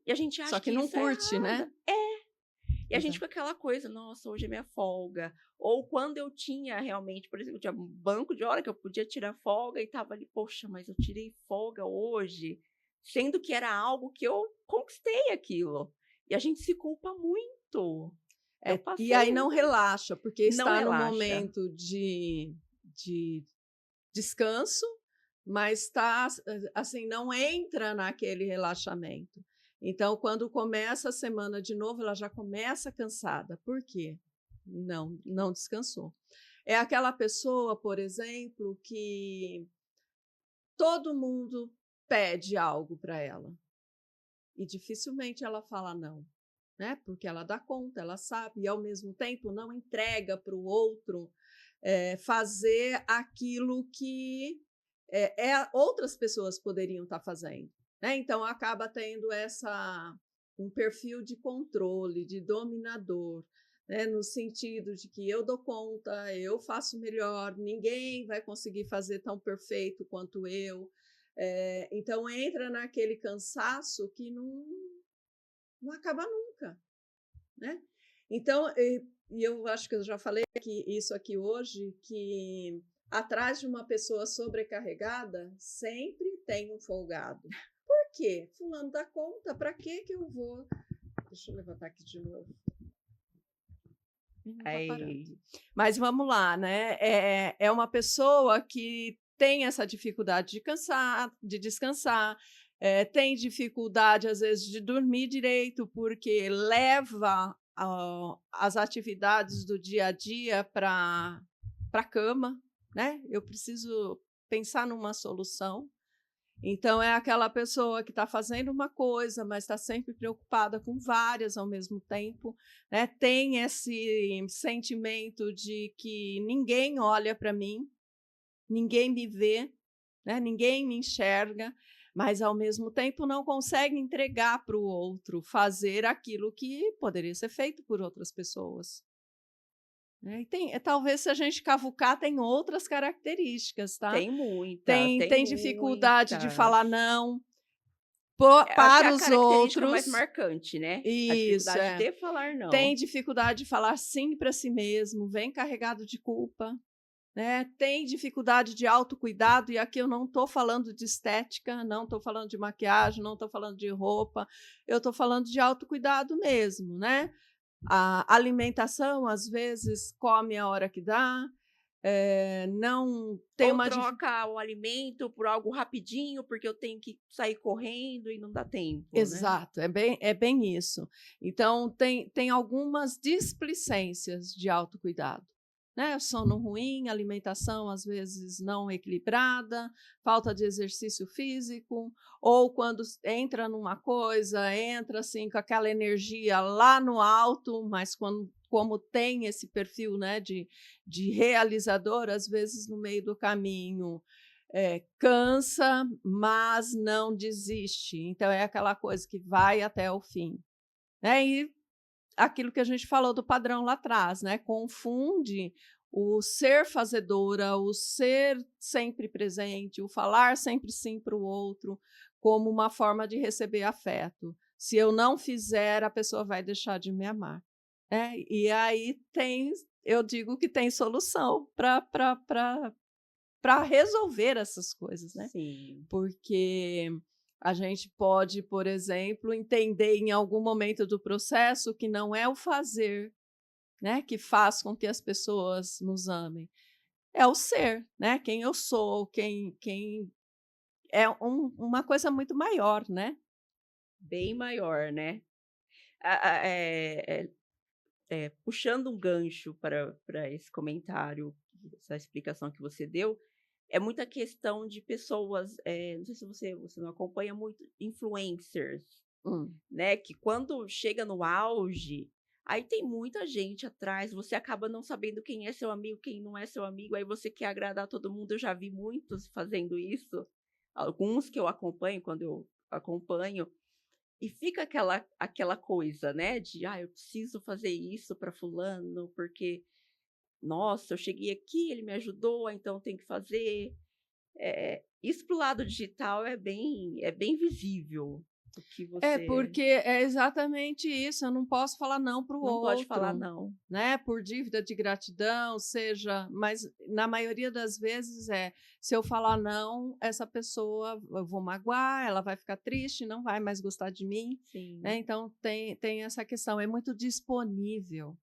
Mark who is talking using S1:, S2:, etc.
S1: E a gente
S2: Só
S1: acha
S2: que
S1: que
S2: não
S1: isso é
S2: curte,
S1: errado.
S2: né?
S1: E a gente
S2: Exato.
S1: fica aquela coisa: "Nossa, hoje é minha folga". Ou quando eu tinha realmente, por exemplo, tinha um banco de hora que eu podia tirar folga e estava ali: "Poxa, mas eu tirei folga hoje", sendo que era algo que eu conquistei aquilo. E a gente se culpa muito. Eu
S2: E
S1: passei
S2: aí não relaxa, porque
S1: e não
S2: está no
S1: relaxa.
S2: momento de descanso, mas está, assim, não entra naquele relaxamento. Então, quando começa a semana de novo, ela já começa cansada. Por quê? Não descansou. É aquela pessoa, por exemplo, que todo mundo pede algo para ela e dificilmente ela fala não, né? Porque ela dá conta, ela sabe, e ao mesmo tempo não entrega para o outro fazer aquilo que outras pessoas poderiam estar fazendo, né? Então acaba tendo um perfil de controle, de dominador, né? No sentido de que eu dou conta, eu faço melhor, ninguém vai conseguir fazer tão perfeito quanto eu. Então entra naquele cansaço que não acaba nunca, né? Então, e eu acho que eu já falei isso aqui hoje, que atrás de uma pessoa sobrecarregada sempre tem um folgado. Por quê? Fulano dá conta, para que eu vou? Deixa eu levantar aqui de novo. Não está parando.
S1: Aí
S2: Mas vamos lá, né? É uma pessoa que tem essa dificuldade de cansar, de descansar, tem dificuldade, às vezes, de dormir direito, porque leva as atividades do dia a dia para a cama, né? Eu preciso pensar numa solução. Então, é aquela pessoa que está fazendo uma coisa, mas está sempre preocupada com várias ao mesmo tempo, né? Tem esse sentimento de que ninguém olha para mim, ninguém me vê, né? Ninguém me enxerga, mas ao mesmo tempo não consegue entregar para o outro, fazer aquilo que poderia ser feito por outras pessoas. Né? E talvez, se a gente cavucar, tem outras características, tá?
S1: tem muitas,
S2: Tem,
S1: tem
S2: tem dificuldade de falar
S1: muitas.
S2: não
S1: Acho que é
S2: para
S1: a
S2: os
S1: característica mais
S2: outros.
S1: marcante, né, a
S2: Isso,
S1: dificuldade de falar
S2: tem
S1: não.
S2: dificuldade de falar sim para si mesmo, vem carregado de culpa, né? Tem dificuldade de autocuidado, e aqui eu não estou falando de estética, não estou falando de maquiagem, não estou falando de roupa, eu estou falando de autocuidado mesmo, né? A alimentação, às vezes, come a hora que dá, não tem
S1: Ou
S2: uma
S1: troca o alimento por algo rapidinho, porque eu tenho que sair correndo e não dá tempo, né.
S2: exato, é bem isso. Então, tem algumas displicências de autocuidado, né? Sono ruim, alimentação às vezes não equilibrada, falta de exercício físico, ou quando entra numa coisa, entra assim com aquela energia lá no alto, mas como tem esse perfil, né, de realizador, às vezes no meio do caminho cansa, mas não desiste. Então é aquela coisa que vai até o fim, né? E aquilo que a gente falou do padrão lá atrás, né? Confunde o ser fazedora, o ser sempre presente, o falar sempre sim para o outro, como uma forma de receber afeto. Se eu não fizer, a pessoa vai deixar de me amar. E aí eu digo que tem solução para resolver essas coisas, né?
S1: Sim.
S2: Porque a gente pode, por exemplo, entender em algum momento do processo que não é o fazer, né, que faz com que as pessoas nos amem, é o ser, né? Quem eu sou, quem é uma coisa muito maior, né?
S1: Bem maior, né. Puxando um gancho para esse comentário, essa explicação que você deu, é muita questão de pessoas, não sei se você não acompanha muito influencers,
S2: Hum,
S1: né, que quando chega no auge, aí tem muita gente atrás, você acaba não sabendo quem é seu amigo, quem não é seu amigo, aí você quer agradar todo mundo. Eu já vi muitos fazendo isso, alguns que eu acompanho, quando eu acompanho, e fica aquela coisa, né, de: "Ah, eu preciso fazer isso para fulano, porque, nossa, eu cheguei aqui, ele me ajudou, então eu tenho que fazer". Isso para o lado digital é bem visível. O que
S2: É,
S1: você
S2: porque é exatamente isso, eu não posso falar não para o
S1: não pode falar
S2: outro,
S1: não.
S2: né, por dívida de gratidão, seja, mas na maioria das vezes se eu falar não, essa pessoa eu vou magoar, ela vai ficar triste, não vai mais gostar de mim, né,
S1: Sim.
S2: então tem essa questão, é muito disponível.